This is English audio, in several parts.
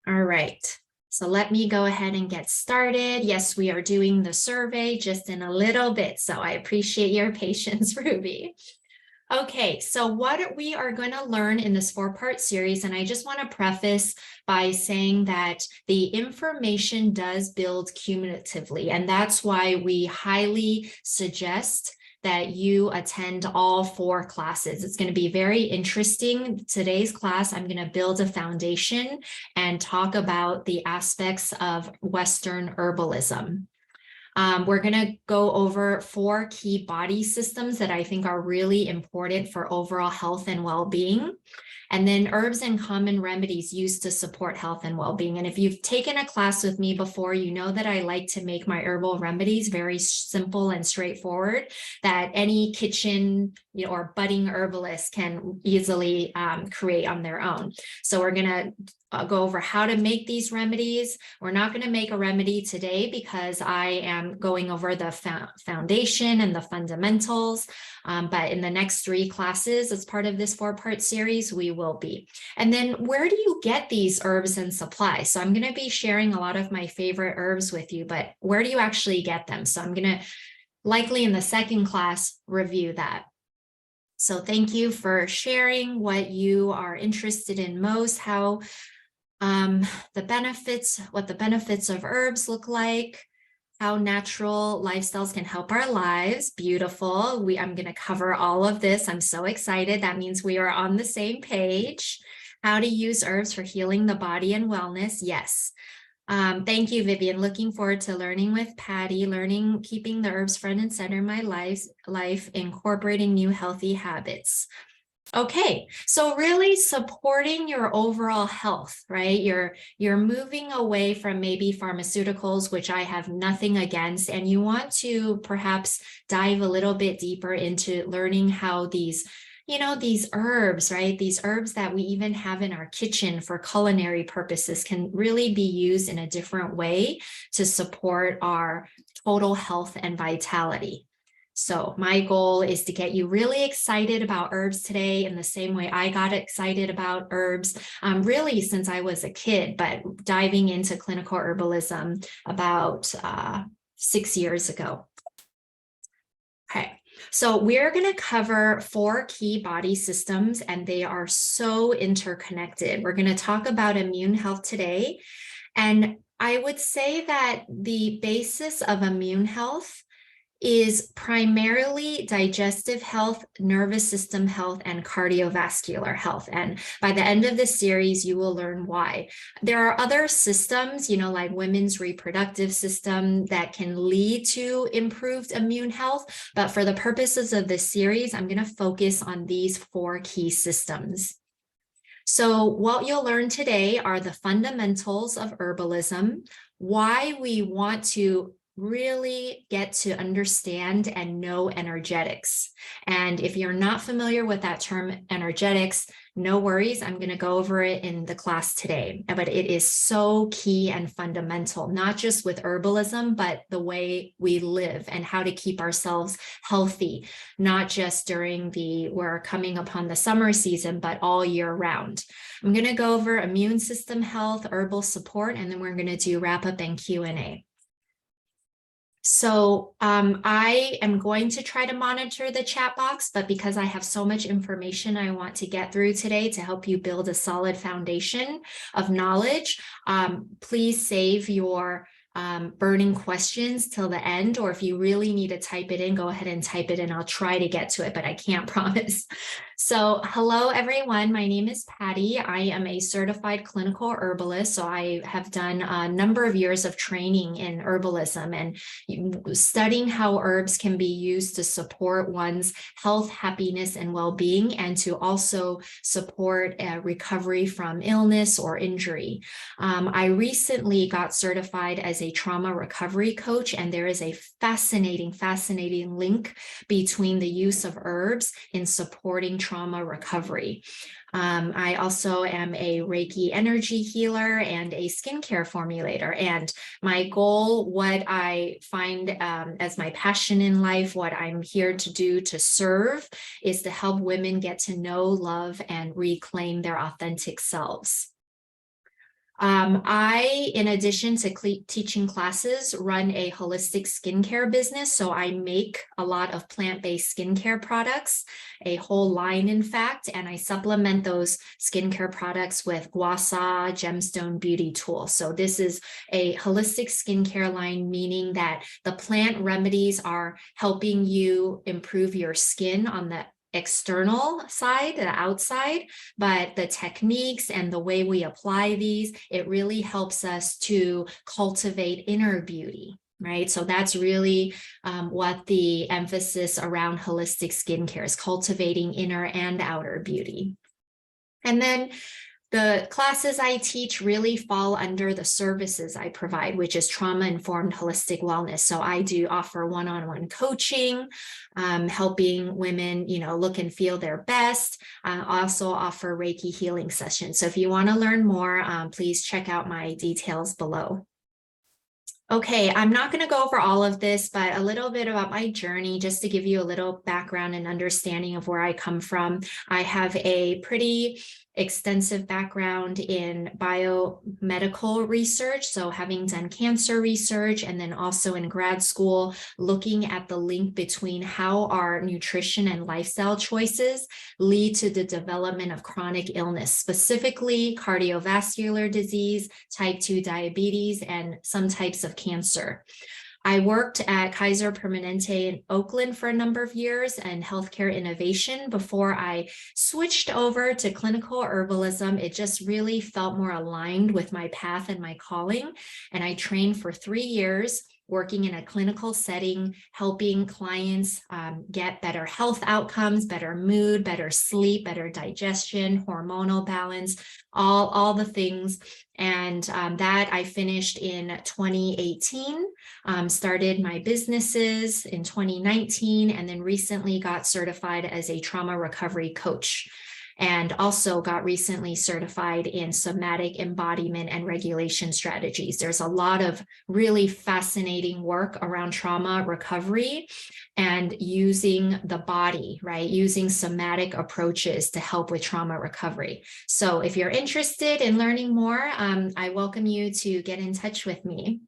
All right. So let me go ahead and get started. Yes, we are doing the survey just in a little bit. So I appreciate your patience, Ruby. Okay, so what we are going to learn in this 4-part series, and I just want to preface by saying that the information does build cumulatively, and that's why we highly suggest that you attend all 4 classes. It's going to be very interesting. Today's class, I'm going to build a foundation and talk about the aspects of Western herbalism. We're going to go over 4 key body systems that I think are really important for overall health and well-being. And then herbs and common remedies used to support health and well-being. And if you've taken a class with me before, you know that I like to make my herbal remedies very simple and straightforward, that any kitchen or budding herbalist can easily create on their own. So we're going to go over how to make these remedies. We're not going to make a remedy today because I am going over the foundation and the fundamentals. But in the next 3 classes, as part of this 4-part series, we will be. And then where do you get these herbs and supplies? So I'm going to be sharing a lot of my favorite herbs with you, but where do you actually get them? So I'm going to likely in the 2nd class review that. So thank you for sharing what you are interested in most, how what the benefits of herbs look like, how natural lifestyles can help our lives. Beautiful. I'm going to cover all of this. I'm so excited. That means we are on the same page. How to use herbs for healing the body and wellness. Yes. Thank you, Vivian. Looking forward to learning with Patty, keeping the herbs front and center in my life, incorporating new healthy habits. Okay, so really supporting your overall health, right? You're moving away from maybe pharmaceuticals, which I have nothing against, and you want to perhaps dive a little bit deeper into learning how these herbs, right? These herbs that we even have in our kitchen for culinary purposes can really be used in a different way to support our total health and vitality. So my goal is to get you really excited about herbs today in the same way I got excited about herbs really since I was a kid, but diving into clinical herbalism about 6 years ago. Okay, so we're going to cover 4 key body systems, and they are so interconnected. We're going to talk about immune health today, and I would say that the basis of immune health is primarily digestive health, nervous system health, and cardiovascular health. And by the end of this series, you will learn why. There are other systems, like women's reproductive system that can lead to improved immune health. But for the purposes of this series, I'm going to focus on these 4 key systems. So what you'll learn today are the fundamentals of herbalism, why we want to really get to understand and know energetics. And if you're not familiar with that term energetics, no worries, I'm going to go over it in the class today. But it is so key and fundamental, not just with herbalism, but the way we live and how to keep ourselves healthy, not just we're coming upon the summer season, but all year round. I'm going to go over immune system health, herbal support, and then we're going to do wrap up and Q&A. So I am going to try to monitor the chat box, but because I have so much information I want to get through today to help you build a solid foundation of knowledge, please save your burning questions till the end, or if you really need to type it in, go ahead and type it in. I'll try to get to it, but I can't promise. So hello, everyone. My name is Patty. I am a certified clinical herbalist. So I have done a number of years of training in herbalism and studying how herbs can be used to support one's health, happiness, and well-being, and to also support recovery from illness or injury. I recently got certified as a trauma recovery coach, and there is a fascinating link between the use of herbs in supporting trauma recovery. I also am a Reiki energy healer and a skincare formulator. And my goal, what I find as my passion in life, what I'm here to do to serve, is to help women get to know, love, and reclaim their authentic selves. I, in addition to teaching classes, run a holistic skincare business. So I make a lot of plant-based skincare products, a whole line, in fact, and I supplement those skincare products with Guasa Gemstone Beauty Tool. So this is a holistic skincare line, meaning that the plant remedies are helping you improve your skin on the external side, the outside, but the techniques and the way we apply these, it really helps us to cultivate inner beauty, right? So that's really what the emphasis around holistic skincare is, cultivating inner and outer beauty. And then the classes I teach really fall under the services I provide, which is trauma-informed holistic wellness. So I do offer one-on-one coaching, helping women, look and feel their best. I also offer Reiki healing sessions. So if you want to learn more, please check out my details below. Okay, I'm not going to go over all of this, but a little bit about my journey, just to give you a little background and understanding of where I come from. I have a pretty extensive background in biomedical research, so having done cancer research, and then also in grad school, looking at the link between how our nutrition and lifestyle choices lead to the development of chronic illness, specifically cardiovascular disease, type 2 diabetes, and some types of cancer. I worked at Kaiser Permanente in Oakland for a number of years and healthcare innovation before I switched over to clinical herbalism. It just really felt more aligned with my path and my calling. And I trained for 3 years, working in a clinical setting, helping clients get better health outcomes, better mood, better sleep, better digestion, hormonal balance, all the things. And that I finished in 2018, started my businesses in 2019, and then recently got certified as a trauma recovery coach, and also got recently certified in somatic embodiment and regulation strategies. There's a lot of really fascinating work around trauma recovery and using the body, right? Using somatic approaches to help with trauma recovery. So if you're interested in learning more, I welcome you to get in touch with me.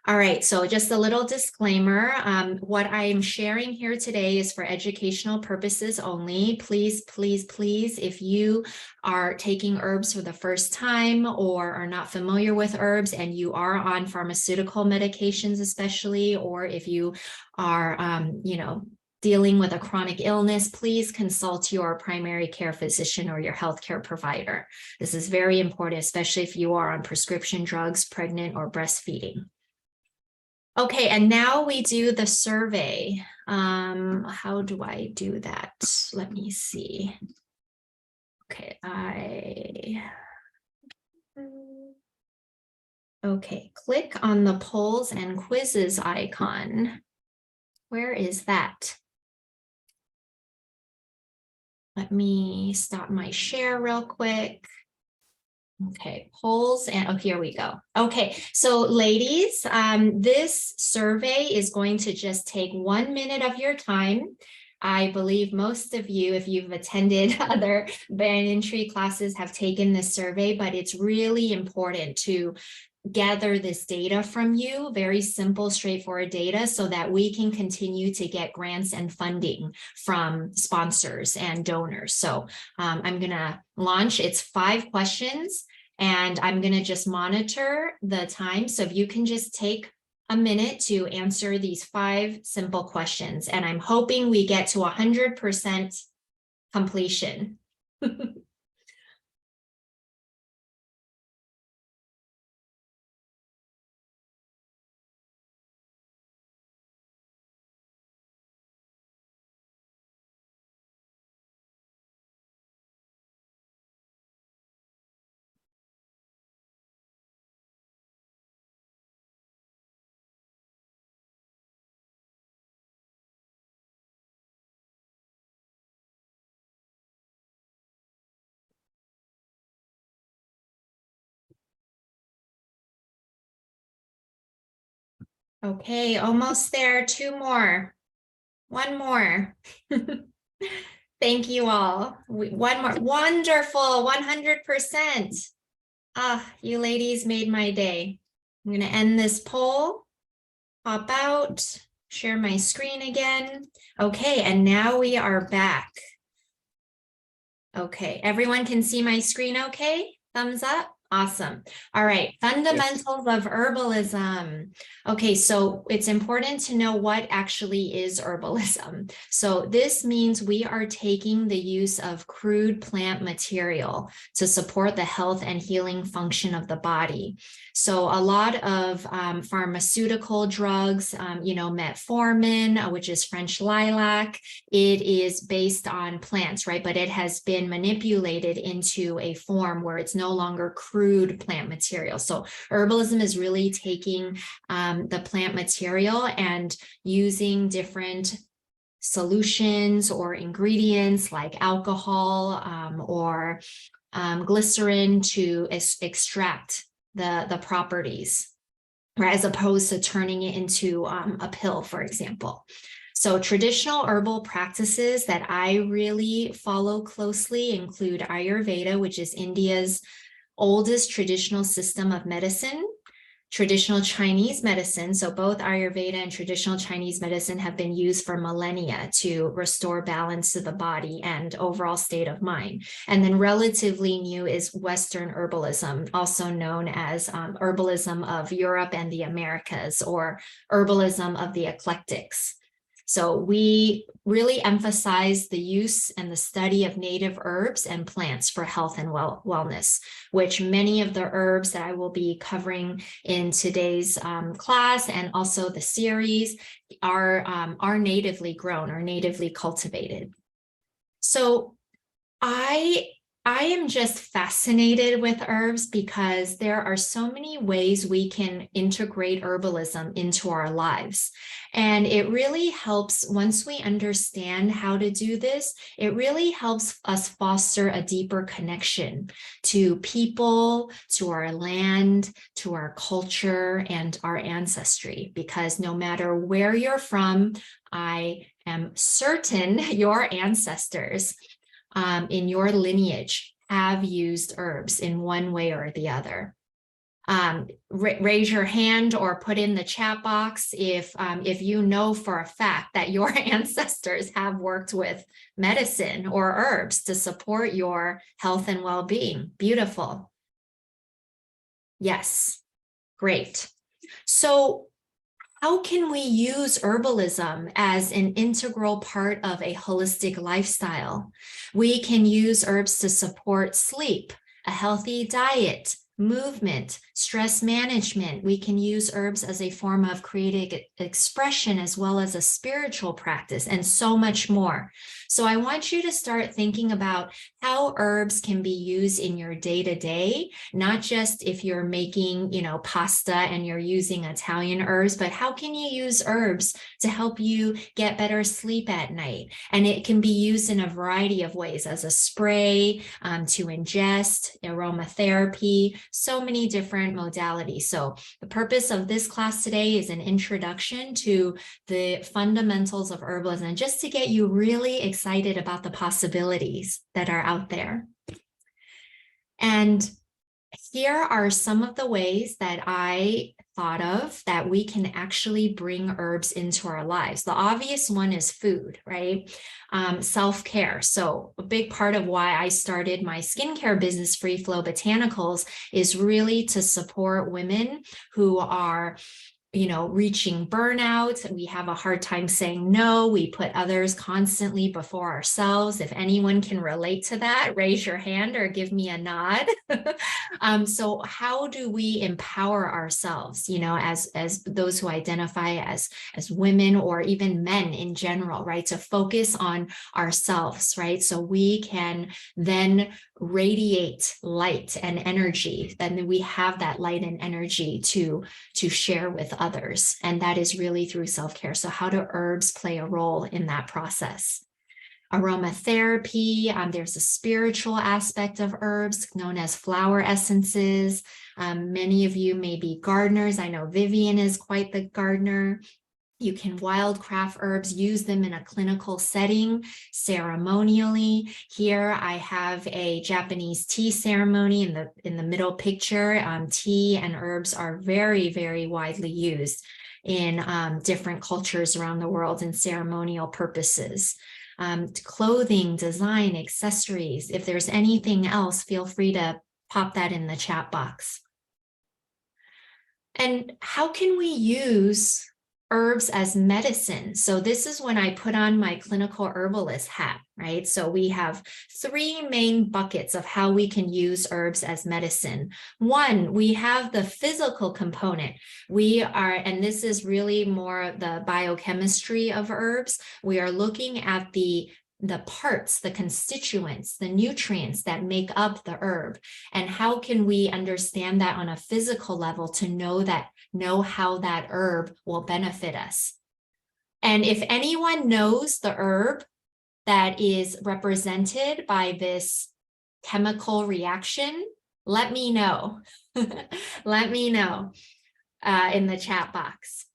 All right, so just a little disclaimer. What I'm sharing here today is for educational purposes only. Please, please, please, if you are taking herbs for the first time or are not familiar with herbs and you are on pharmaceutical medications especially, or if you are, dealing with a chronic illness, please consult your primary care physician or your healthcare provider. This is very important, especially if you are on prescription drugs, pregnant, or breastfeeding. Okay, and now we do the survey. How do I do that? Let me see. Okay, okay, click on the polls and quizzes icon. Where is that? Let me stop my share real quick. Okay, polls, and here we go. Okay, so ladies, this survey is going to just take 1 minute of your time. I believe most of you, if you've attended other banyan tree classes, have taken this survey, but it's really important to gather this data from you, very simple, straightforward data, so that we can continue to get grants and funding from sponsors and donors. So I'm going to launch. It's 5 questions, and I'm going to just monitor the time. So if you can just take a minute to answer these 5 simple questions, and I'm hoping we get to 100% completion. Okay, almost there. 2 more. 1 more. Thank you all. One more. Wonderful. 100%. Ah, you ladies made my day. I'm going to end this poll, pop out, share my screen again. Okay, and now we are back. Okay, everyone can see my screen okay? Thumbs up. Awesome. All right, Yes. fundamentals of herbalism. Okay, so it's important to know what actually is herbalism. So this means we are taking the use of crude plant material to support the health and healing function of the body. So a lot of pharmaceutical drugs, metformin, which is French lilac, it is based on plants, right? But it has been manipulated into a form where it's no longer crude plant material. So herbalism is really taking the plant material and using different solutions or ingredients like alcohol or glycerin to extract the properties, right, as opposed to turning it into a pill, for example. So traditional herbal practices that I really follow closely include Ayurveda, which is India's oldest traditional system of medicine, traditional Chinese medicine. So both Ayurveda and traditional Chinese medicine have been used for millennia to restore balance to the body and overall state of mind. And then relatively new is Western herbalism, also known as herbalism of Europe and the Americas, or herbalism of the eclectics. So we really emphasize the use and the study of native herbs and plants for health and wellness, which many of the herbs that I will be covering in today's class and also the series are natively grown or natively cultivated. So I am just fascinated with herbs because there are so many ways we can integrate herbalism into our lives. And it really helps, once we understand how to do this, it really helps us foster a deeper connection to people, to our land, to our culture, and our ancestry. Because no matter where you're from, I am certain your ancestors in your lineage have used herbs in one way or the other. Raise your hand or put in the chat box if you know for a fact that your ancestors have worked with medicine or herbs to support your health and well-being. Beautiful. Yes, great. So how can we use herbalism as an integral part of a holistic lifestyle? We can use herbs to support sleep, a healthy diet, movement, stress management. We can use herbs as a form of creative expression as well as a spiritual practice and so much more. So I want you to start thinking about how herbs can be used in your day-to-day, not just if you're making, pasta and you're using Italian herbs, but how can you use herbs to help you get better sleep at night? And it can be used in a variety of ways, as a spray, to ingest, aromatherapy, so many different modalities. So the purpose of this class today is an introduction to the fundamentals of herbalism, just to get you really excited about the possibilities that are out there. And here are some of the ways that I thought of that we can actually bring herbs into our lives. The obvious one is food, right? Self-care. So a big part of why I started my skincare business, Free Flow Botanicals, is really to support women who are reaching burnout. We have a hard time saying no. We put others constantly before ourselves. If anyone can relate to that, raise your hand or give me a nod. So how do we empower ourselves, as those who identify as women or even men in general, right? To focus on ourselves, right? So we can then radiate light and energy. Then we have that light and energy to share with others. And that is really through self-care. So how do herbs play a role in that process? Aromatherapy, there's a spiritual aspect of herbs known as flower essences. Many of you may be gardeners. I know Vivian is quite the gardener. You can wildcraft herbs, use them in a clinical setting, ceremonially. Here I have a Japanese tea ceremony in the middle picture. Tea and herbs are very, very widely used in different cultures around the world in ceremonial purposes. Clothing, design, accessories. If there's anything else, feel free to pop that in the chat box. And how can we use herbs as medicine? So this is when I put on my clinical herbalist hat, right? So we have three main buckets of how we can use herbs as medicine. One, we have the physical component. And this is really more the biochemistry of herbs. We are looking at the parts, the constituents, the nutrients that make up the herb. And how can we understand that on a physical level to know how that herb will benefit us? And if anyone knows the herb that is represented by this chemical reaction, let me know. Let me know in the chat box.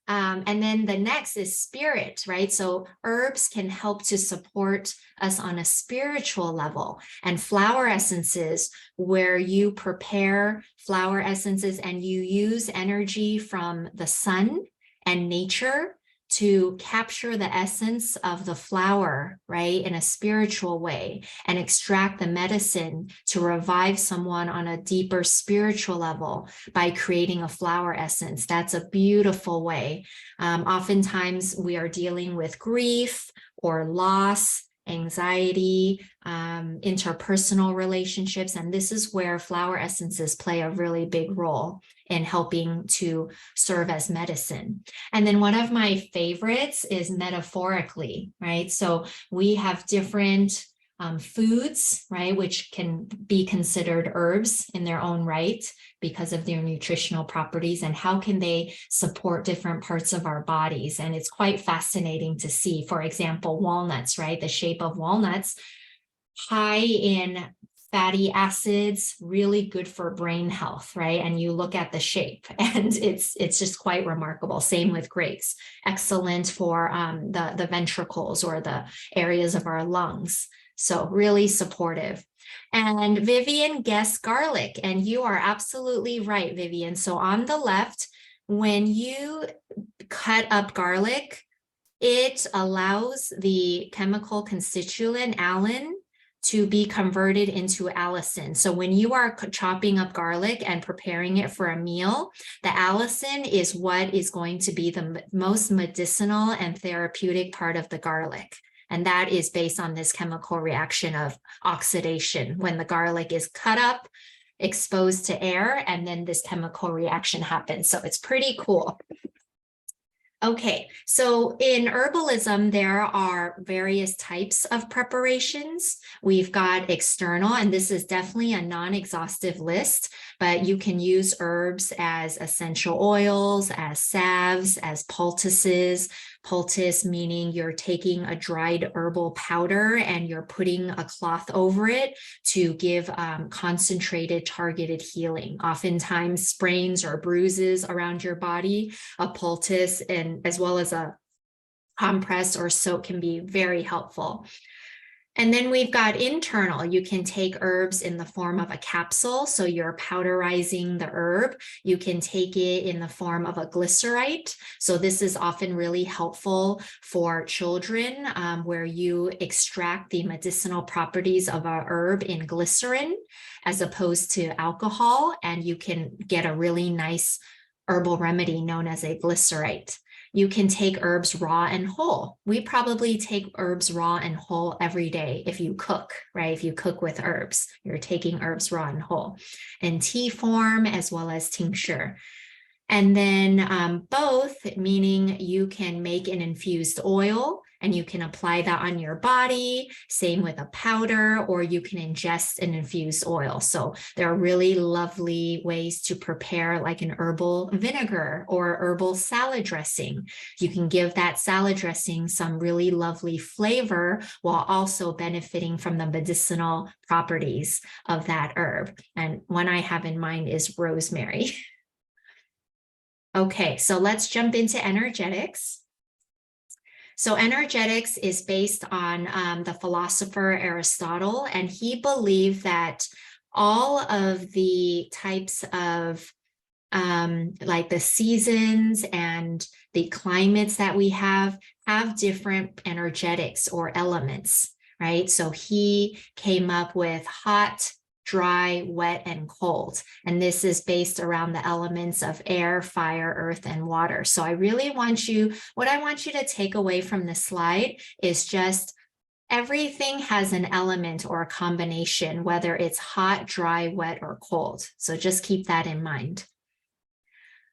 And then the next is spirit, right? So herbs can help to support us on a spiritual level, and flower essences, where you prepare flower essences and you use energy from the sun and nature to capture the essence of the flower, right, in a spiritual way, and extract the medicine to revive someone on a deeper spiritual level by creating a flower essence. That's a beautiful way. Oftentimes we are dealing with grief or loss, anxiety, interpersonal relationships, and this is where flower essences play a really big role in helping to serve as medicine. And then one of my favorites is metaphorically, right? So we have different foods, right, which can be considered herbs in their own right because of their nutritional properties, and how can they support different parts of our bodies. And it's quite fascinating to see, for example, walnuts, right? The shape of walnuts, high in fatty acids, really good for brain health, right? And you look at the shape and it's just quite remarkable. Same with grapes, excellent for the ventricles or the areas of our lungs. So really supportive. And Vivian guessed garlic, and you are absolutely right, Vivian. So on the left, when you cut up garlic, it allows the chemical constituent allicin to be converted into allicin. So when you are chopping up garlic and preparing it for a meal, the allicin is what is going to be the most medicinal and therapeutic part of the garlic. And that is based on this chemical reaction of oxidation. When the garlic is cut up, exposed to air, and then this chemical reaction happens. So it's pretty cool. Okay, so in herbalism, there are various types of preparations. We've got external, and this is definitely a non-exhaustive list, but you can use herbs as essential oils, as salves, as poultices. Poultice meaning you're taking a dried herbal powder and you're putting a cloth over it to give concentrated, targeted healing. Oftentimes sprains or bruises around your body, a poultice and as well as a compress or soak can be very helpful. And then we've got internal. You can take herbs in the form of a capsule, so you're powderizing the herb. You can take it in the form of a glycerite. So this is often really helpful for children, where you extract the medicinal properties of a herb in glycerin as opposed to alcohol, and you can get a really nice herbal remedy known as a glycerite. You can take herbs raw and whole. We probably take herbs raw and whole every day if you cook, right? If you cook with herbs, you're taking herbs raw and whole, in tea form as well as tincture. And then both, meaning you can make an infused oil and you can apply that on your body, same with a powder, or you can ingest an infused oil. So there are really lovely ways to prepare like an herbal vinegar or herbal salad dressing. You can give that salad dressing some really lovely flavor while also benefiting from the medicinal properties of that herb. And one I have in mind is rosemary. Okay, so let's jump into energetics. So energetics is based on the philosopher Aristotle, and he believed that all of the types of like the seasons and the climates that we have different energetics or elements, right? So he came up with hot, dry, wet, and cold. And this is based around the elements of air, fire, earth, and water. So I really want you, what I want you to take away from this slide is just everything has an element or a combination, whether it's hot, dry, wet, or cold. So just keep that in mind.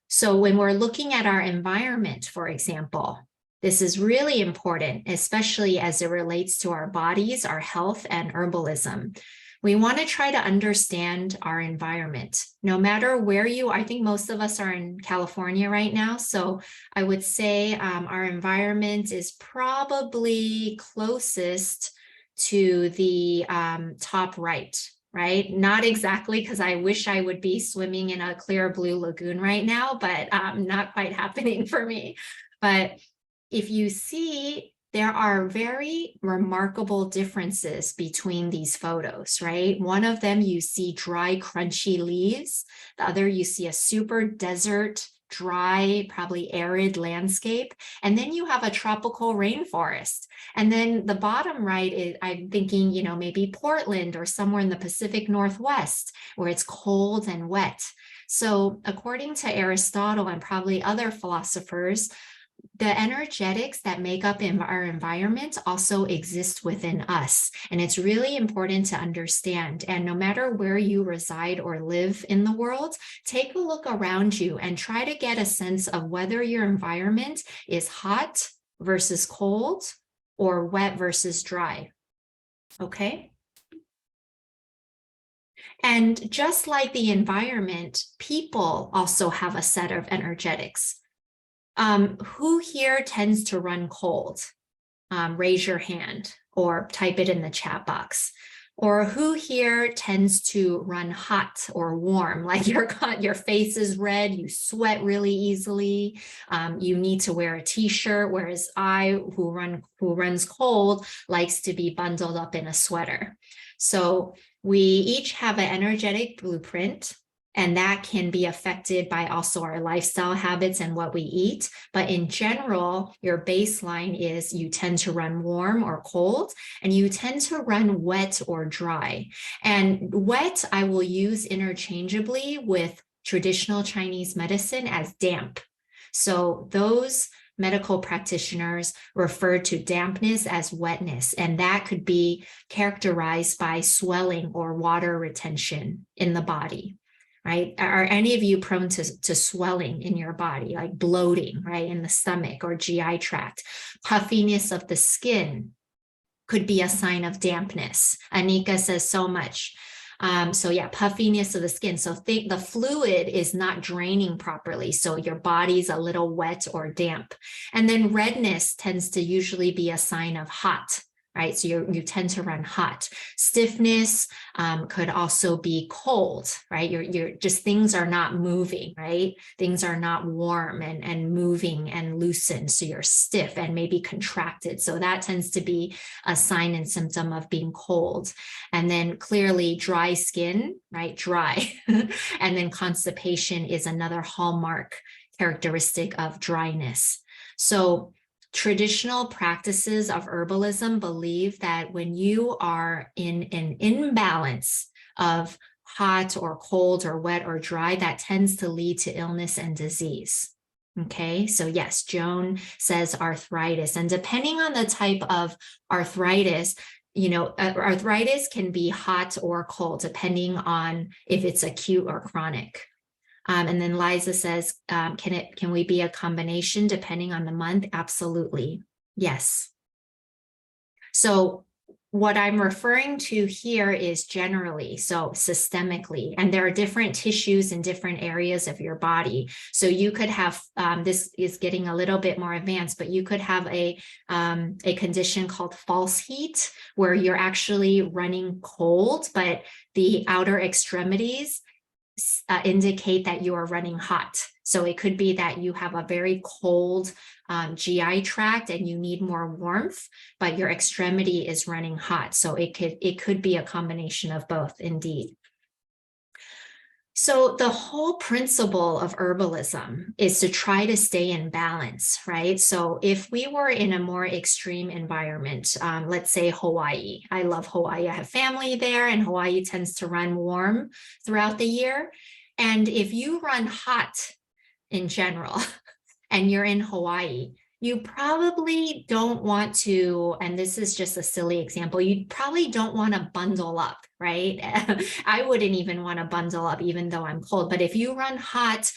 So when we're looking at our environment, for example, this is really important, especially as it relates to our bodies, our health, and herbalism. We want to try to understand our environment. No matter where you, I think most of us are in California right now. So I would say our environment is probably closest to the top right? Not exactly, because I wish I would be swimming in a clear blue lagoon right now, but not quite happening for me. But if you see, there are very remarkable differences between these photos, right? One of them, you see dry, crunchy leaves. The other, you see a super desert, dry, probably arid landscape. And then you have a tropical rainforest. And then the bottom right is, I'm thinking, you know, maybe Portland or somewhere in the Pacific Northwest where it's cold and wet. So according to Aristotle and probably other philosophers, the energetics that make up our environment also exist within us. And it's really important to understand. And no matter where you reside or live in the world, take a look around you and try to get a sense of whether your environment is hot versus cold or wet versus dry. Okay? And just like the environment, people also have a set of energetics. Who here tends to run cold? Raise your hand or type it in the chat box. Or who here tends to run hot or warm, like your face is red, you sweat really easily, you need to wear a t-shirt, whereas who runs cold, likes to be bundled up in a sweater. So we each have an energetic blueprint, and that can be affected by also our lifestyle habits and what we eat. But in general, your baseline is you tend to run warm or cold, and you tend to run wet or dry. And wet, I will use interchangeably with traditional Chinese medicine as damp. So those medical practitioners refer to dampness as wetness, and that could be characterized by swelling or water retention in the body. Right? Are any of you prone to swelling in your body, like bloating, right, in the stomach or GI tract? Puffiness of the skin could be a sign of dampness. Anika says so much. So yeah, puffiness of the skin. So think the fluid is not draining properly. So your body's a little wet or damp. And then redness tends to usually be a sign of hot. Right, so you tend to run hot. Stiffness could also be cold, right? You're just, things are not moving, right? Things are not warm and moving and loosened, so you're stiff and maybe contracted. So that tends to be a sign and symptom of being cold. And then clearly dry skin, right? Dry. And then constipation is another hallmark characteristic of dryness. So traditional practices of herbalism believe that when you are in an imbalance of hot or cold or wet or dry, that tends to lead to illness and disease. Okay, so yes, Joan says arthritis. And depending on the type of arthritis, you know, arthritis can be hot or cold, depending on if it's acute or chronic. And then Liza says, can we be a combination depending on the month? Absolutely. Yes. So what I'm referring to here is generally, so systemically, and there are different tissues in different areas of your body. So you could have, this is getting a little bit more advanced, but you could have a condition called false heat, where you're actually running cold, but the outer extremities indicate that you are running hot. So it could be that you have a very cold GI tract and you need more warmth, but your extremity is running hot. So it could be a combination of both, indeed. So the whole principle of herbalism is to try to stay in balance, right? So if we were in a more extreme environment, let's say Hawaii. I love Hawaii. I have family there, and Hawaii tends to run warm throughout the year. And if you run hot in general, and you're in Hawaii, you probably don't want to, and this is just a silly example, you probably don't want to bundle up, right? I wouldn't even want to bundle up even though I'm cold. But if you run hot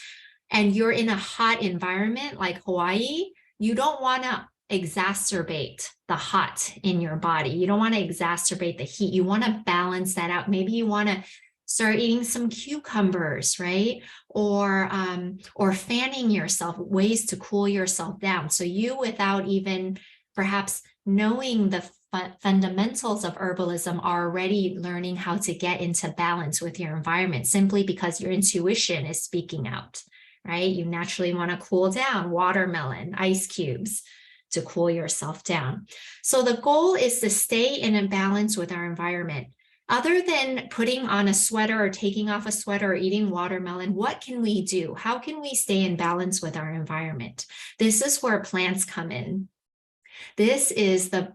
and you're in a hot environment like Hawaii, you don't want to exacerbate the hot in your body. You don't want to exacerbate the heat. You want to balance that out. Maybe you want to start eating some cucumbers, right? Or fanning yourself, ways to cool yourself down. So you, without even perhaps knowing the fundamentals of herbalism, are already learning how to get into balance with your environment, simply because your intuition is speaking out, right? You naturally want to cool down, watermelon, ice cubes, to cool yourself down. So the goal is to stay in a balance with our environment. Other than putting on a sweater or taking off a sweater or eating watermelon, what can we do? How can we stay in balance with our environment? This is where plants come in. This is the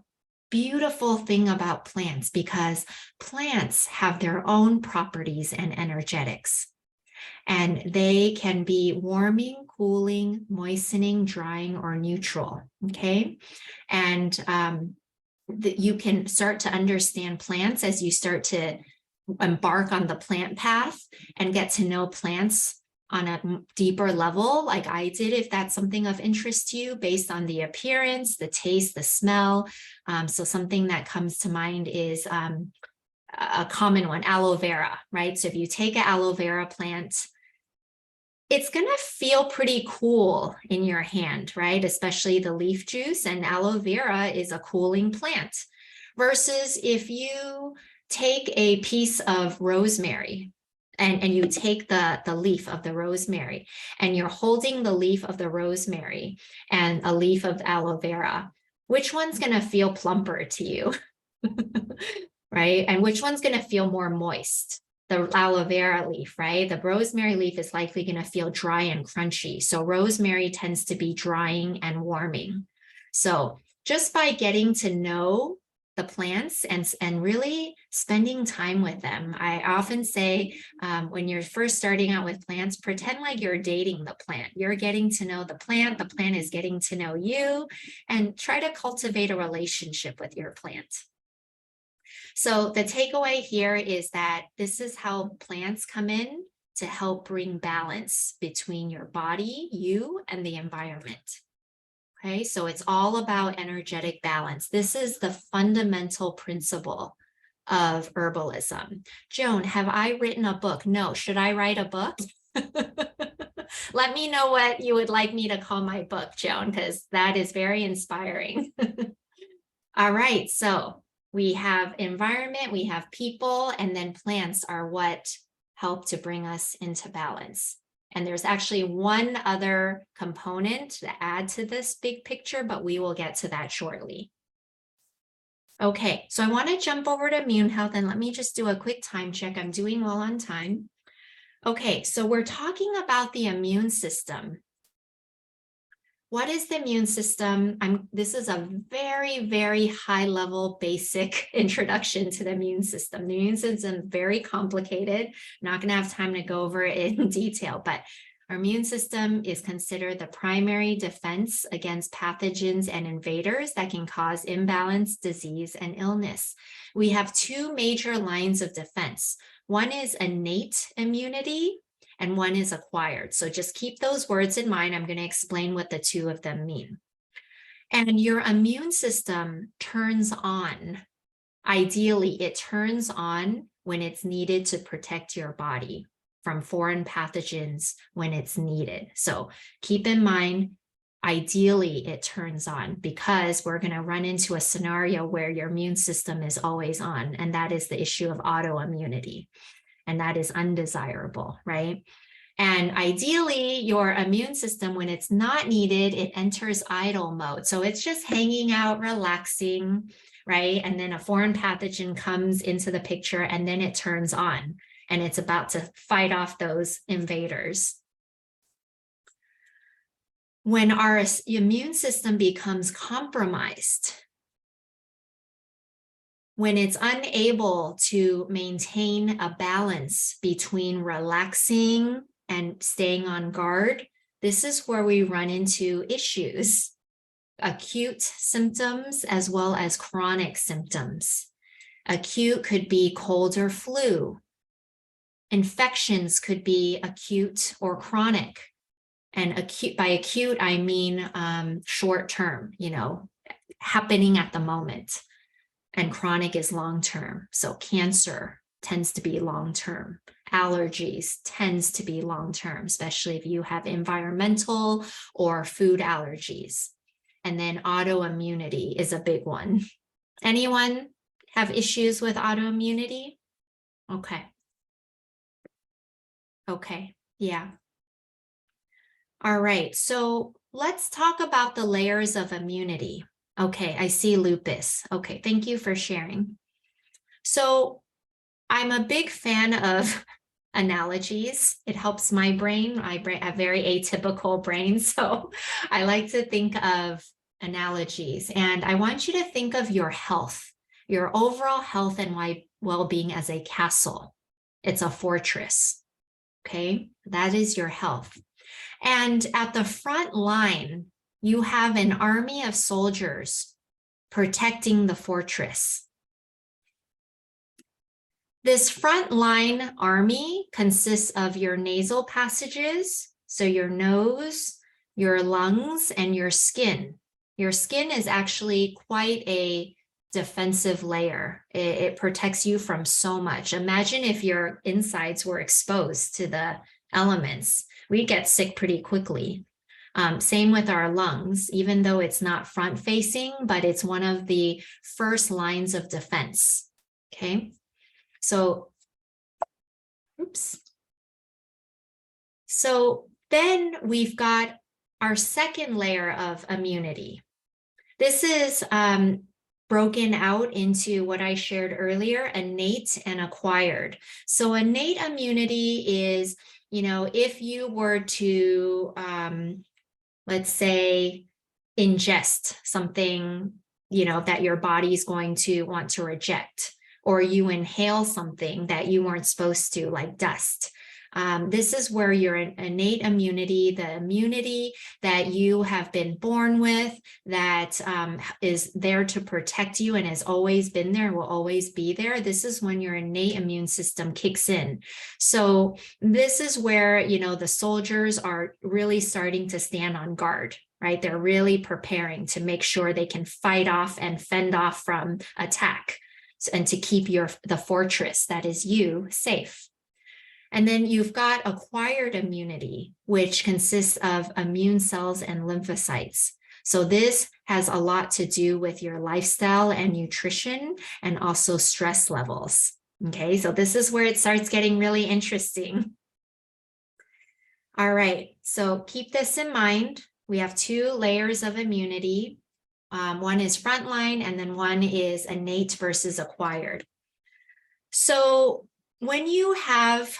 beautiful thing about plants, because plants have their own properties and energetics. And they can be warming, cooling, moistening, drying, or neutral, okay? And that you can start to understand plants as you start to embark on the plant path and get to know plants on a deeper level, like I did, if that's something of interest to you, based on the appearance, the taste, the smell. So something that comes to mind is a common one, aloe vera, right? So if you take an aloe vera plant, it's going to feel pretty cool in your hand, right? Especially the leaf juice, and aloe vera is a cooling plant. Versus if you take a piece of rosemary and you take the leaf of the rosemary and you're holding the leaf of the rosemary and a leaf of aloe vera, which one's going to feel plumper to you? Right? And which one's going to feel more moist? The aloe vera leaf, right? The rosemary leaf is likely going to feel dry and crunchy. So rosemary tends to be drying and warming. So just by getting to know the plants and really spending time with them. I often say when you're first starting out with plants, pretend like you're dating the plant. You're getting to know the plant is getting to know you, and try to cultivate a relationship with your plant. So the takeaway here is that this is how plants come in to help bring balance between your body, you, and the environment. Okay, so it's all about energetic balance. This is the fundamental principle of herbalism. Joan, have I written a book? No. Should I write a book? Let me know what you would like me to call my book, Joan, because that is very inspiring. All right, so we have environment, we have people, and then plants are what help to bring us into balance. And there's actually one other component to add to this big picture, but we will get to that shortly. Okay, so I want to jump over to immune health, and let me just do a quick time check. I'm doing well on time. Okay, so we're talking about the immune system. What is the immune system? This is a very, very high level basic introduction to the immune system. The immune system is very complicated. I'm not going to have time to go over it in detail, but our immune system is considered the primary defense against pathogens and invaders that can cause imbalance, disease, and illness. We have two major lines of defense. One is innate immunity, and one is acquired. So just keep those words in mind. I'm going to explain what the two of them mean. And your immune system turns on. Ideally, it turns on when it's needed to protect your body from foreign pathogens when it's needed. So keep in mind, ideally, it turns on, because we're going to run into a scenario where your immune system is always on, and that is the issue of autoimmunity. and that is undesirable, right? And ideally, your immune system, when it's not needed, it enters idle mode. So it's just hanging out, relaxing, right? And then a foreign pathogen comes into the picture and then it turns on and it's about to fight off those invaders. When our immune system becomes compromised, when it's unable to maintain a balance between relaxing and staying on guard, this is where we run into issues, acute symptoms as well as chronic symptoms. Acute could be cold or flu. Infections could be acute or chronic. And acute, by acute, I mean short term, happening at the moment. And chronic is long term. So cancer tends to be long term. Allergies tends to be long term, especially if you have environmental or food allergies. And then autoimmunity is a big one. Anyone have issues with autoimmunity? Okay. Okay, yeah. All right, so let's talk about the layers of immunity. Okay, I see lupus. Okay, thank you for sharing. So I'm a big fan of analogies. It helps my brain. I have very atypical brain, so I like to think of analogies. And I want you to think of your health, your overall health and well-being as a castle. It's a fortress, okay? That is your health. And at the front line, you have an army of soldiers protecting the fortress. This frontline army consists of your nasal passages, so your nose, your lungs, and your skin. Your skin is actually quite a defensive layer. It protects you from so much. Imagine if your insides were exposed to the elements. We get sick pretty quickly. Same with our lungs, even though it's not front facing, but it's one of the first lines of defense, okay? So, oops. So then we've got our second layer of immunity. This is broken out into what I shared earlier, innate and acquired. So innate immunity is, if you were to, let's say, ingest something, that your body's going to want to reject, or you inhale something that you weren't supposed to, like dust. This is where your innate immunity, the immunity that you have been born with, that is there to protect you and has always been there, will always be there. This is when your innate immune system kicks in. So this is where, the soldiers are really starting to stand on guard, right? They're really preparing to make sure they can fight off and fend off from attack, and to keep the fortress that is you safe. And then you've got acquired immunity, which consists of immune cells and lymphocytes. So this has a lot to do with your lifestyle and nutrition, and also stress levels. Okay, so this is where it starts getting really interesting. All right, so keep this in mind. We have two layers of immunity. One is frontline, and then one is innate versus acquired. So when you have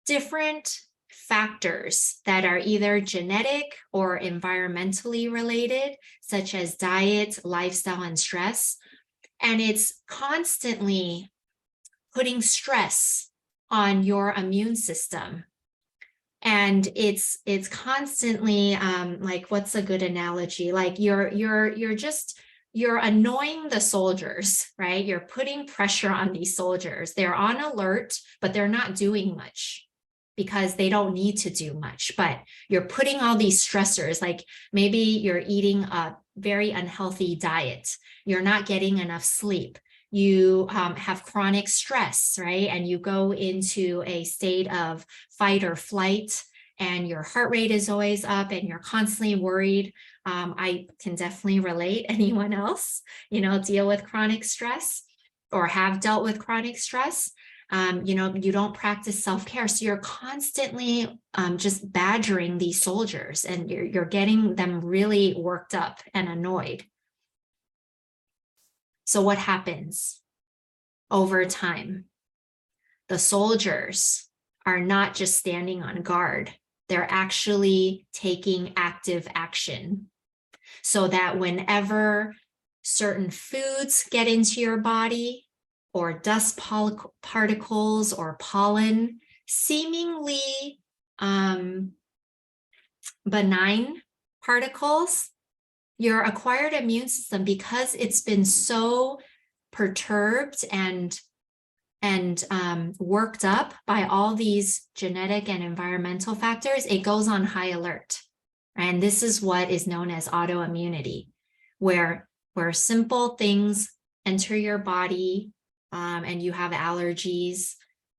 different factors that are either genetic or environmentally related, such as diet, lifestyle, and stress, and it's constantly putting stress on your immune system, and it's constantly like, what's a good analogy? Like you're annoying the soldiers, right? You're putting pressure on these soldiers. They're on alert, but they're not doing much because they don't need to do much. But you're putting all these stressors, like maybe you're eating a very unhealthy diet. You're not getting enough sleep. You have chronic stress, right? And you go into a state of fight or flight, and your heart rate is always up and you're constantly worried. I can definitely relate. Anyone else, deal with chronic stress or have dealt with chronic stress? You don't practice self-care. So you're constantly just badgering these soldiers, and you're getting them really worked up and annoyed. So what happens over time? The soldiers are not just standing on guard. They're actually taking active action, so that whenever certain foods get into your body, or dust particles or pollen, seemingly benign particles, your acquired immune system, because it's been so perturbed and worked up by all these genetic and environmental factors, it goes on high alert. And this is what is known as autoimmunity, where simple things enter your body, and you have allergies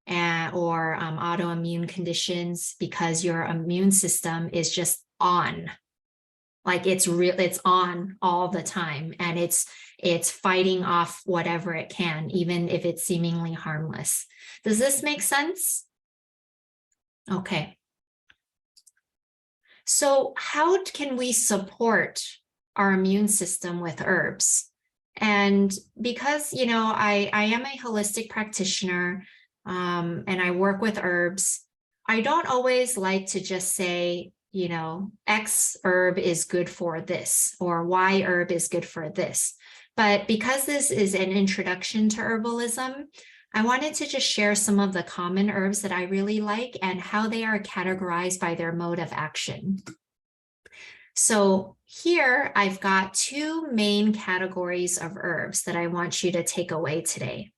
or autoimmune conditions because your immune system is just on. Like it's on all the time, and it's fighting off whatever it can, even if it's seemingly harmless. Does this make sense? Okay. So how can we support our immune system with herbs? And because, I am a holistic practitioner, and I work with herbs, I don't always like to just say, X herb is good for this, or Y herb is good for this. But because this is an introduction to herbalism, I wanted to just share some of the common herbs that I really like and how they are categorized by their mode of action. So here I've got two main categories of herbs that I want you to take away today.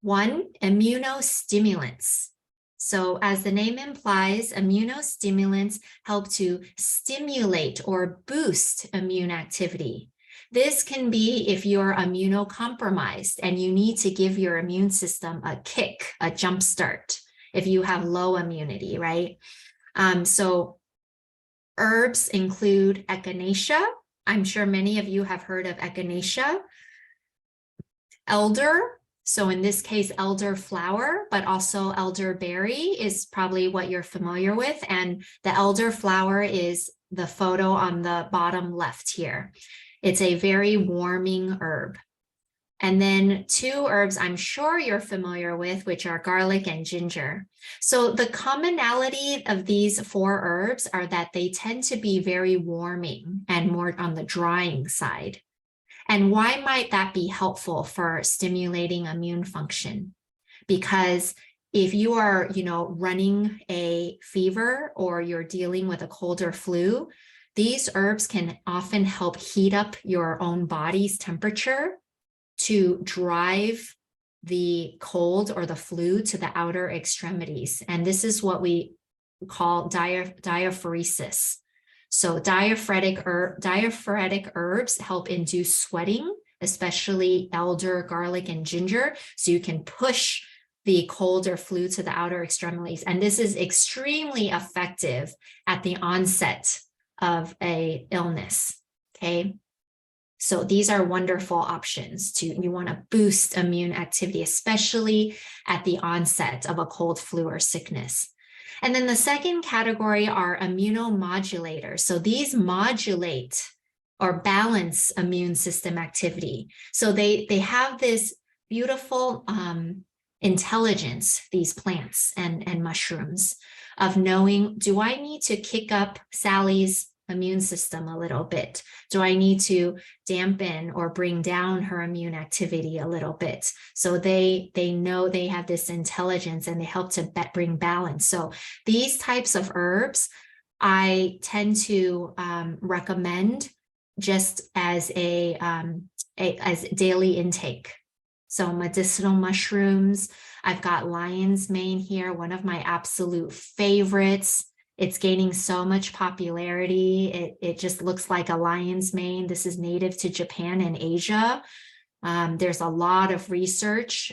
One, immunostimulants. So as the name implies, immunostimulants help to stimulate or boost immune activity. This can be if you're immunocompromised and you need to give your immune system a kick, a jump start, if you have low immunity, right? So herbs include echinacea. I'm sure many of you have heard of echinacea. Elder, so in this case, elderflower, but also elderberry is probably what you're familiar with. And the elderflower is the photo on the bottom left here. It's a very warming herb. And then two herbs I'm sure you're familiar with, which are garlic and ginger. So the commonality of these four herbs are that they tend to be very warming and more on the drying side. And why might that be helpful for stimulating immune function? Because if you are, running a fever or you're dealing with a cold or flu, these herbs can often help heat up your own body's temperature to drive the cold or the flu to the outer extremities. And this is what we call diaphoresis. So diaphoretic herbs help induce sweating, especially elder, garlic, and ginger. So you can push the cold or flu to the outer extremities. And this is extremely effective at the onset of an illness, okay? So these are wonderful options you want to boost immune activity, especially at the onset of a cold, flu, or sickness. And then the second category are immunomodulators. So these modulate or balance immune system activity. So they have this beautiful intelligence, these plants and mushrooms, of knowing, do I need to kick up Sally's immune system a little bit? Do I need to dampen or bring down her immune activity a little bit? So they know they have this intelligence and they help to bring balance. So these types of herbs I tend to recommend just as as daily intake. So medicinal mushrooms, I've got lion's mane here, one of my absolute favorites. It's gaining so much popularity. It just looks like a lion's mane. This is native to Japan and Asia. There's a lot of research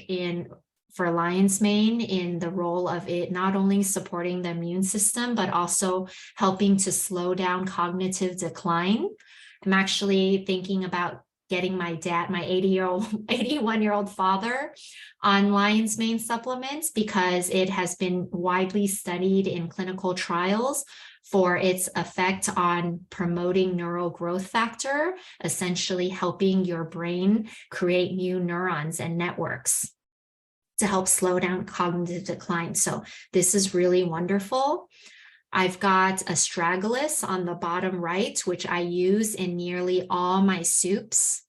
for lion's mane in the role of it not only supporting the immune system, but also helping to slow down cognitive decline. I'm actually thinking about getting my dad, my 81-year-old father on lion's mane supplements because it has been widely studied in clinical trials for its effect on promoting neural growth factor, essentially helping your brain create new neurons and networks to help slow down cognitive decline. So this is really wonderful. I've got astragalus on the bottom right, which I use in nearly all my soups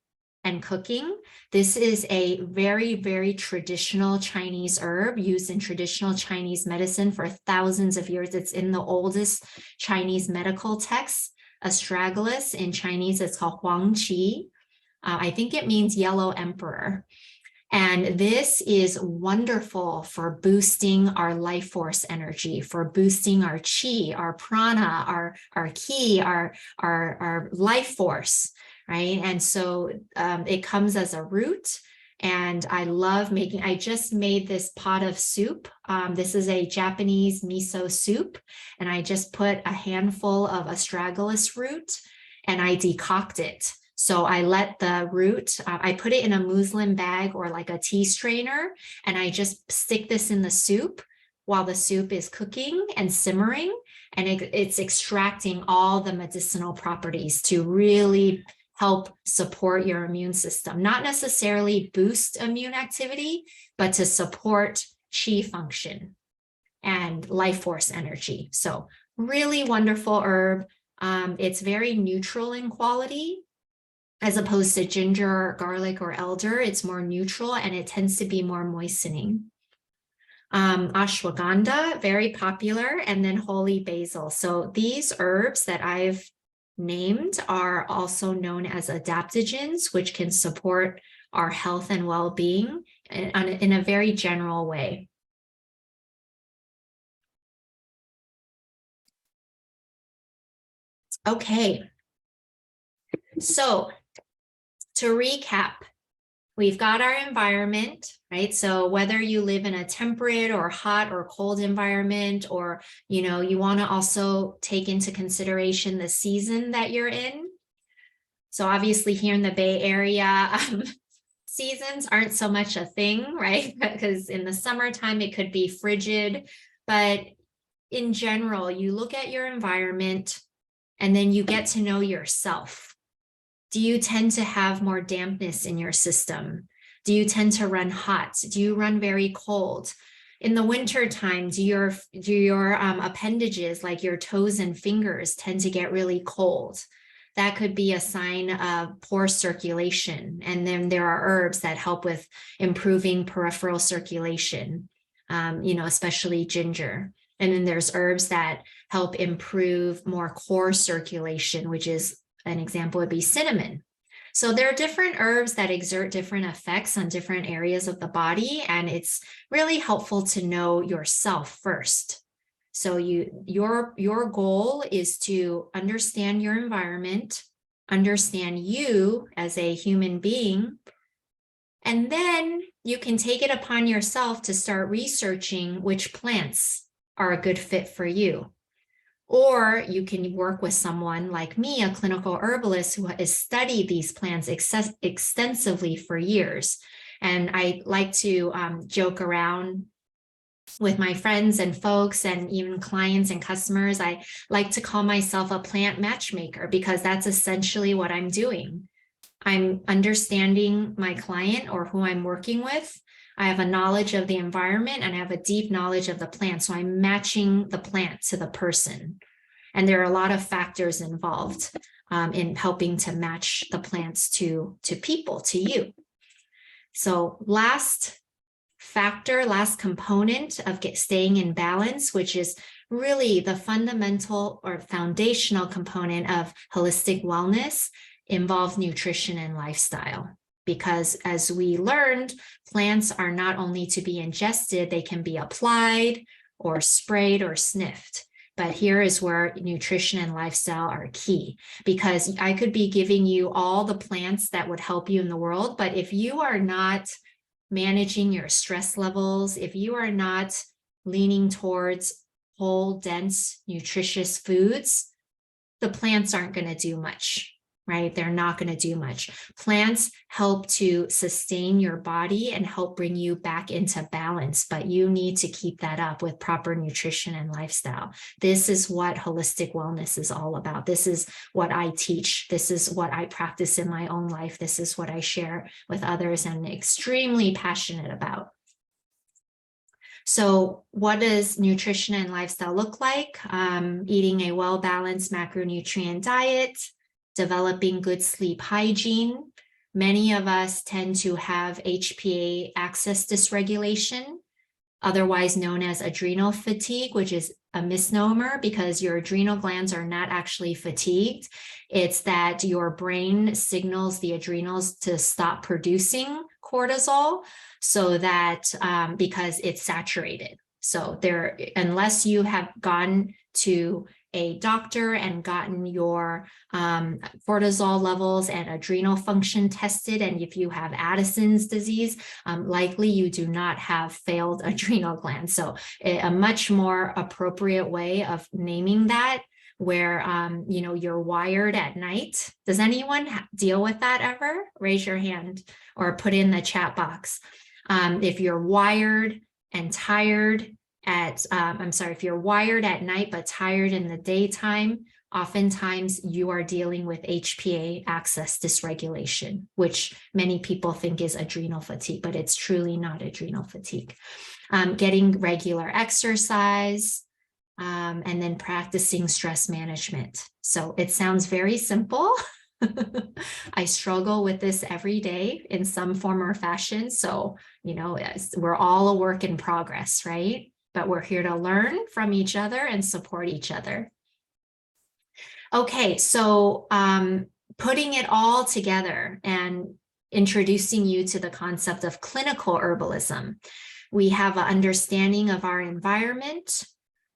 and cooking. This is a very, very traditional Chinese herb used in traditional Chinese medicine for thousands of years. It's in the oldest Chinese medical texts. Astragalus in Chinese, it's called huangqi. I think it means yellow emperor. And this is wonderful for boosting our life force energy, for boosting our qi, our prana, our ki, our life force, right? And so it comes as a root. And I love making, I just made this pot of soup. This is a Japanese miso soup. And I just put a handful of astragalus root and I decoct it. So I let the root, I put it in a muslin bag or like a tea strainer, and I just stick this in the soup while the soup is cooking and simmering, and it's extracting all the medicinal properties to really help support your immune system, not necessarily boost immune activity, but to support qi function and life force energy. So really wonderful herb. It's very neutral in quality. As opposed to ginger, garlic, or elder, it's more neutral and it tends to be more moistening. Ashwagandha, very popular, and then holy basil. So these herbs that I've named are also known as adaptogens, which can support our health and well-being in a very general way. Okay, so to recap, we've got our environment, right? So whether you live in a temperate or hot or cold environment, or, you know, you want to also take into consideration the season that you're in. So obviously here in the Bay Area, seasons aren't so much a thing, right? Because in the summertime, it could be frigid, but in general, you look at your environment and then you get to know yourself. Do you tend to have more dampness in your system? Do you tend to run hot? Do you run very cold? In the winter time, do your appendages, like your toes and fingers, tend to get really cold? That could be a sign of poor circulation. And then there are herbs that help with improving peripheral circulation, especially ginger. And then there's herbs that help improve more core circulation, which is an example would be cinnamon. So there are different herbs that exert different effects on different areas of the body, and it's really helpful to know yourself first. So your goal is to understand your environment, understand you as a human being, and then you can take it upon yourself to start researching which plants are a good fit for you. Or you can work with someone like me, a clinical herbalist who has studied these plants extensively for years. And I like to joke around with my friends and folks and even clients and customers. I like to call myself a plant matchmaker because that's essentially what I'm doing. I'm understanding my client or who I'm working with. I have a knowledge of the environment and I have a deep knowledge of the plant. So I'm matching the plant to the person. And there are a lot of factors involved in helping to match the plants to people, to you. So last factor, last component of staying in balance, which is really the fundamental or foundational component of holistic wellness, involves nutrition and lifestyle. Because as we learned, plants are not only to be ingested, they can be applied or sprayed or sniffed. But here is where nutrition and lifestyle are key, because I could be giving you all the plants that would help you in the world, but if you are not managing your stress levels, if you are not leaning towards whole, dense, nutritious foods, the plants aren't going to do much, right? They're not going to do much. Plants help to sustain your body and help bring you back into balance, but you need to keep that up with proper nutrition and lifestyle. This is what holistic wellness is all about. This is what I teach. This is what I practice in my own life. This is what I share with others and extremely passionate about. So what does nutrition and lifestyle look like? Eating a well-balanced macronutrient diet, developing good sleep hygiene. Many of us tend to have HPA axis dysregulation, otherwise known as adrenal fatigue, which is a misnomer because your adrenal glands are not actually fatigued. It's that your brain signals the adrenals to stop producing cortisol so that because it's saturated. So there, unless you have gone to a doctor and gotten your cortisol levels and adrenal function tested, and if you have Addison's disease, likely you do not have failed adrenal glands. So a much more appropriate way of naming that, where you know, you're wired at night. Does anyone deal with that ever? Raise your hand or put in the chat box. If you're wired and tired at, if you're wired at night but tired in the daytime, oftentimes you are dealing with HPA axis dysregulation, which many people think is adrenal fatigue, but it's truly not adrenal fatigue. Getting regular exercise, and then practicing stress management. So it sounds very simple. I struggle with this every day in some form or fashion. So, you know, we're all a work in progress, right? But we're here to learn from each other and support each other. Okay, so putting it all together and introducing you to the concept of clinical herbalism. We have an understanding of our environment,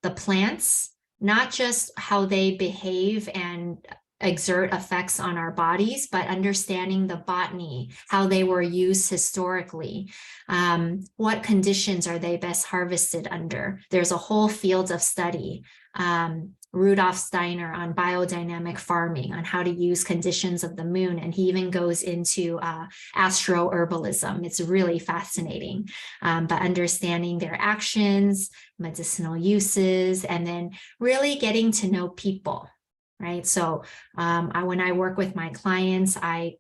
the plants, not just how they behave and exert effects on our bodies, but understanding the botany, how they were used historically, what conditions are they best harvested under. There's a whole field of study, Rudolf Steiner on biodynamic farming, on how to use conditions of the moon, and he even goes into astroherbalism. It's really fascinating, but understanding their actions, medicinal uses, and then really getting to know people. Right. So when I work with my clients, I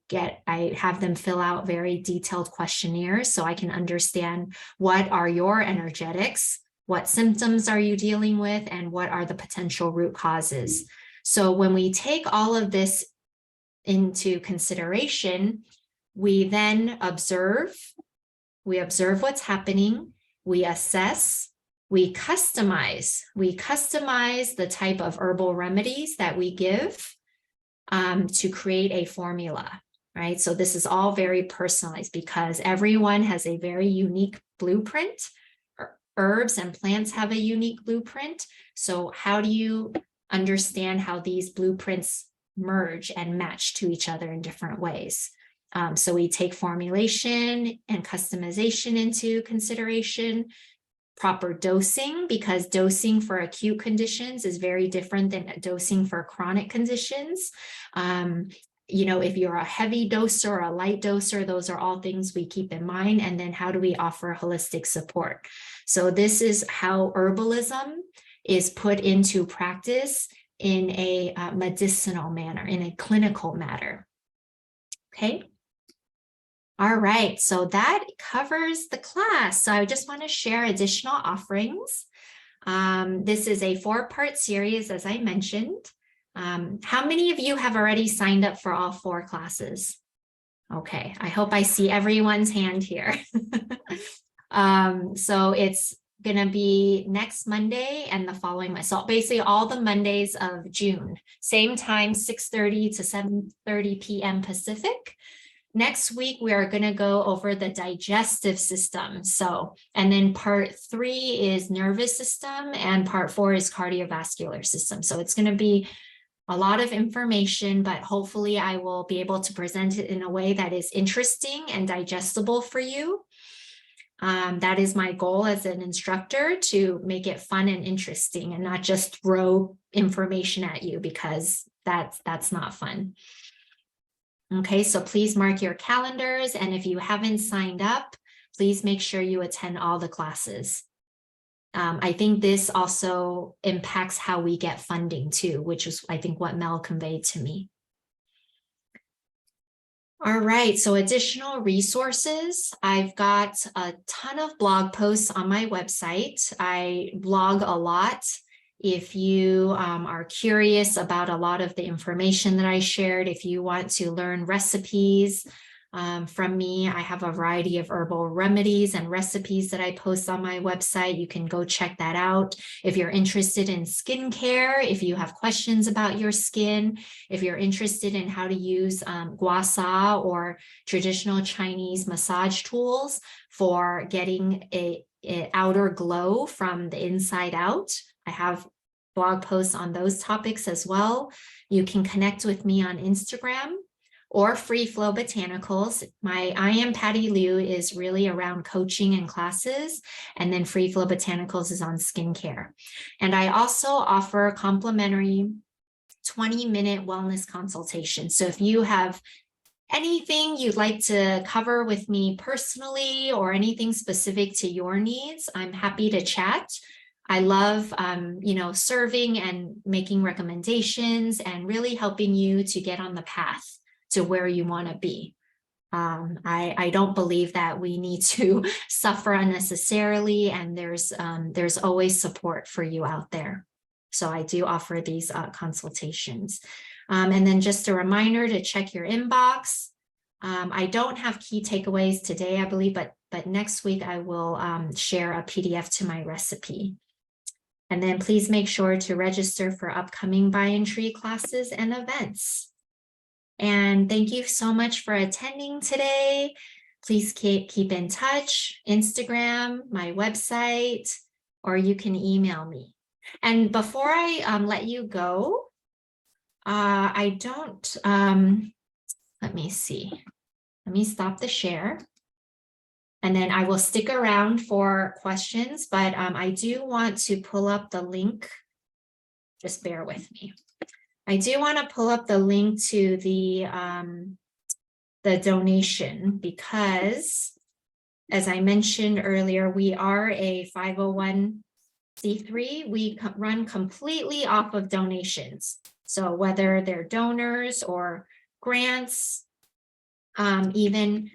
have them fill out very detailed questionnaires so I can understand what are your energetics, what symptoms are you dealing with, and what are the potential root causes. So when we take all of this into consideration, we then observe what's happening, we assess, we customize the type of herbal remedies that we give to create a formula, right? So this is all very personalized because everyone has a very unique blueprint. Herbs and plants have a unique blueprint. So how do you understand how these blueprints merge and match to each other in different ways? So we take formulation and customization into consideration. Proper dosing, because dosing for acute conditions is very different than dosing for chronic conditions. You know, if you're a heavy doser or a light doser, those are all things we keep in mind. And then how do we offer holistic support? So this is how herbalism is put into practice in a medicinal manner, in a clinical manner. Okay. All right, so that covers the class. So I just want to share additional offerings. This is a 4-part series, as I mentioned. How many of you have already signed up for all 4 classes? Okay, I hope I see everyone's hand here. So it's going to be next Monday and the following month. So basically all the Mondays of June, same time, 6:30 to 7:30 p.m. Pacific. Next week, we are going to go over the digestive system. So, and then part 3 is nervous system and part 4 is cardiovascular system. So it's going to be a lot of information, but hopefully I will be able to present it in a way that is interesting and digestible for you. That is my goal as an instructor, to make it fun and interesting and not just throw information at you, because that's not fun. Okay, so please mark your calendars. And if you haven't signed up, please make sure you attend all the classes. I think this also impacts how we get funding too, which is, I think, what Mel conveyed to me. All right, so additional resources. I've got a ton of blog posts on my website. I blog a lot. If you are curious about a lot of the information that I shared, if you want to learn recipes from me, I have a variety of herbal remedies and recipes that I post on my website. You can go check that out. If you're interested in skincare, if you have questions about your skin, if you're interested in how to use gua sha or traditional Chinese massage tools for getting a outer glow from the inside out, I have blog posts on those topics as well. You can connect with me on Instagram or Free Flow Botanicals. I Am Patty Liu is really around coaching and classes, and then Free Flow Botanicals is on skincare. And I also offer complimentary 20-minute wellness consultation. So if you have anything you'd like to cover with me personally or anything specific to your needs, I'm happy to chat. I love, serving and making recommendations and really helping you to get on the path to where you want to be. I don't believe that we need to suffer unnecessarily, and there's always support for you out there. So I do offer these consultations. And then just a reminder to check your inbox. I don't have key takeaways today, I believe, but next week I will share a PDF to my recipe. And then please make sure to register for upcoming Banyan Tree classes and events. And thank you so much for attending today. Please keep in touch, Instagram, my website, or you can email me. And before I let you go, let me see. Let me stop the share. And then I will stick around for questions, but I do want to pull up the link. Just bear with me. I do want to pull up the link to the donation because, as I mentioned earlier, we are a 501c3. We run completely off of donations. So whether they're donors or grants, even,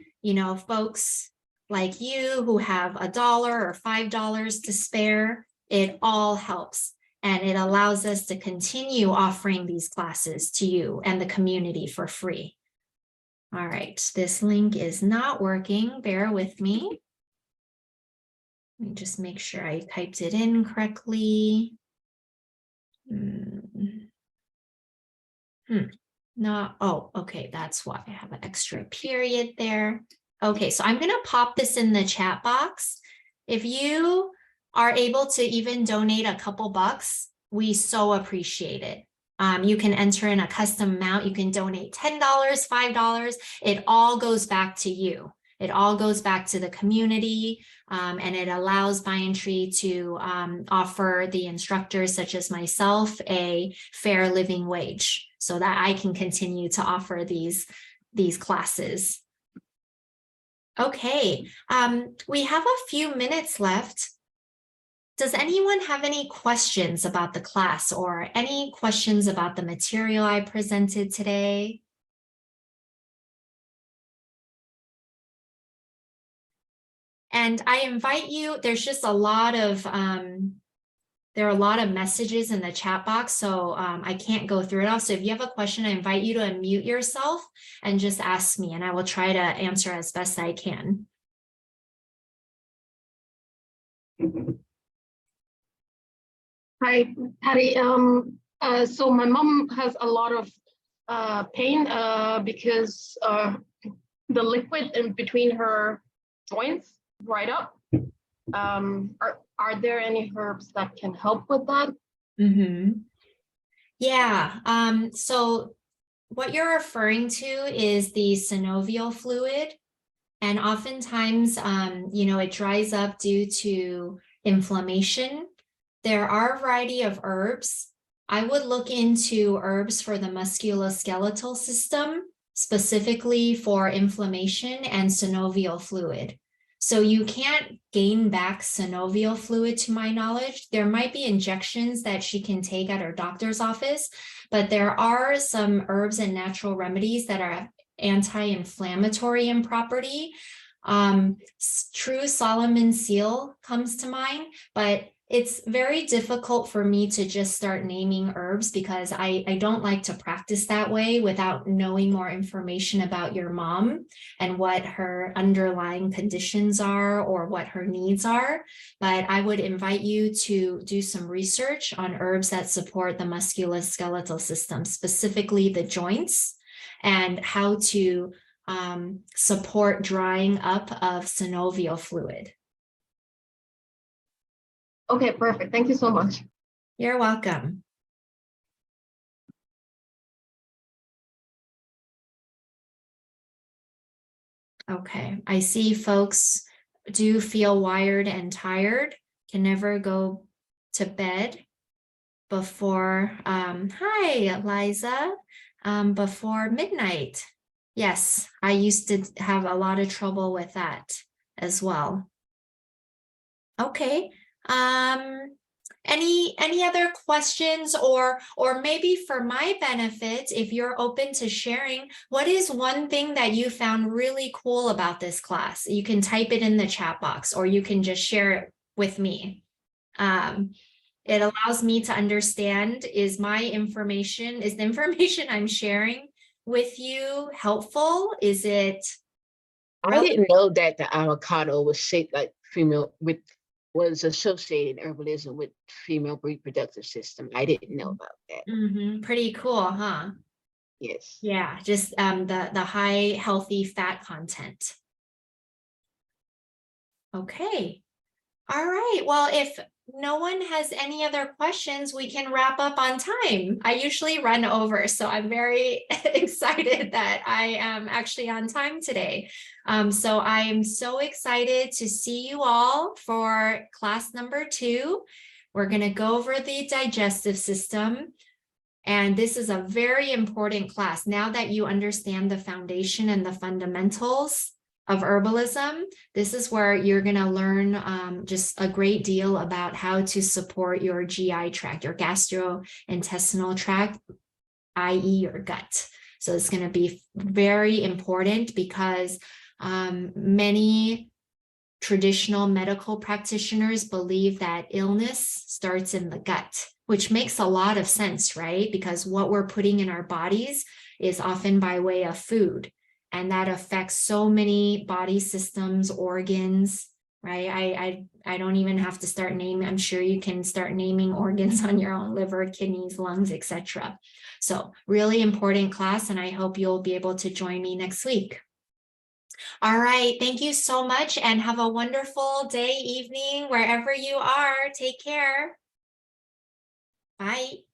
folks like you who have $1 or $5 to spare, it all helps. And it allows us to continue offering these classes to you and the community for free. All right, this link is not working. Bear with me. Let me just make sure I typed it in correctly. Okay, that's why I have an extra period there. Okay, so I'm going to pop this in the chat box. If you are able to even donate a couple bucks, we so appreciate it. You can enter in a custom amount. You can donate $10, $5. It all goes back to you. It all goes back to the community, and it allows Banyan Tree to offer the instructors such as myself a fair living wage so that I can continue to offer these classes. Okay, we have a few minutes left. Does anyone have any questions about the class or any questions about the material I presented today? And I invite you, there's just a lot of, there are a lot of messages in the chat box, so I can't go through it all. So if you have a question, I invite you to unmute yourself and just ask me, and I will try to answer as best I can. Hi, Patty. So my mom has a lot of pain because the liquid in between her joints dried up. Are there any herbs that can help with that? Yeah. So what you're referring to is the synovial fluid, and oftentimes, it dries up due to inflammation. There are a variety of herbs. I would look into herbs for the musculoskeletal system. specifically for inflammation and synovial fluid. So you can't gain back synovial fluid, to my knowledge. There might be injections that she can take at her doctor's office, but there are some herbs and natural remedies that are anti-inflammatory in property. True Solomon seal comes to mind, but it's very difficult for me to just start naming herbs because I don't like to practice that way without knowing more information about your mom and what her underlying conditions are or what her needs are. But I would invite you to do some research on herbs that support the musculoskeletal system, specifically the joints, and how to support drying up of synovial fluid. Okay, perfect. Thank you so much. You're welcome. Okay, I see folks do feel wired and tired, can never go to bed before, hi, Liza, before midnight. Yes, I used to have a lot of trouble with that as well. Okay. Any other questions, or maybe for my benefit, if you're open to sharing, what is one thing that you found really cool about this class? You can type it in the chat box, or you can just share it with me. It allows me to understand, is the information I'm sharing with you helpful? Is it I didn't know that the avocado was shaped like was associated in herbalism with female reproductive system. I didn't know about that. Pretty cool, huh? Yes. Yeah, just the high healthy fat content. Okay. All right. Well, if no one has any other questions, we can wrap up on time. I usually run over, so I'm very excited that I am actually on time today. So I am so excited to see you all for class number 2. We're going to go over the digestive system. And this is a very important class. Now that you understand the foundation and the fundamentals of herbalism, this is where you're going to learn just a great deal about how to support your GI tract, your gastrointestinal tract, i.e. your gut. So it's going to be very important because many traditional medical practitioners believe that illness starts in the gut, which makes a lot of sense, right? Because what we're putting in our bodies is often by way of food. And that affects so many body systems, organs, right? I don't even have to start naming. I'm sure you can start naming organs on your own: liver, kidneys, lungs, etc. So really important class, and I hope you'll be able to join me next week. All right. Thank you so much, and have a wonderful day, evening, wherever you are. Take care. Bye.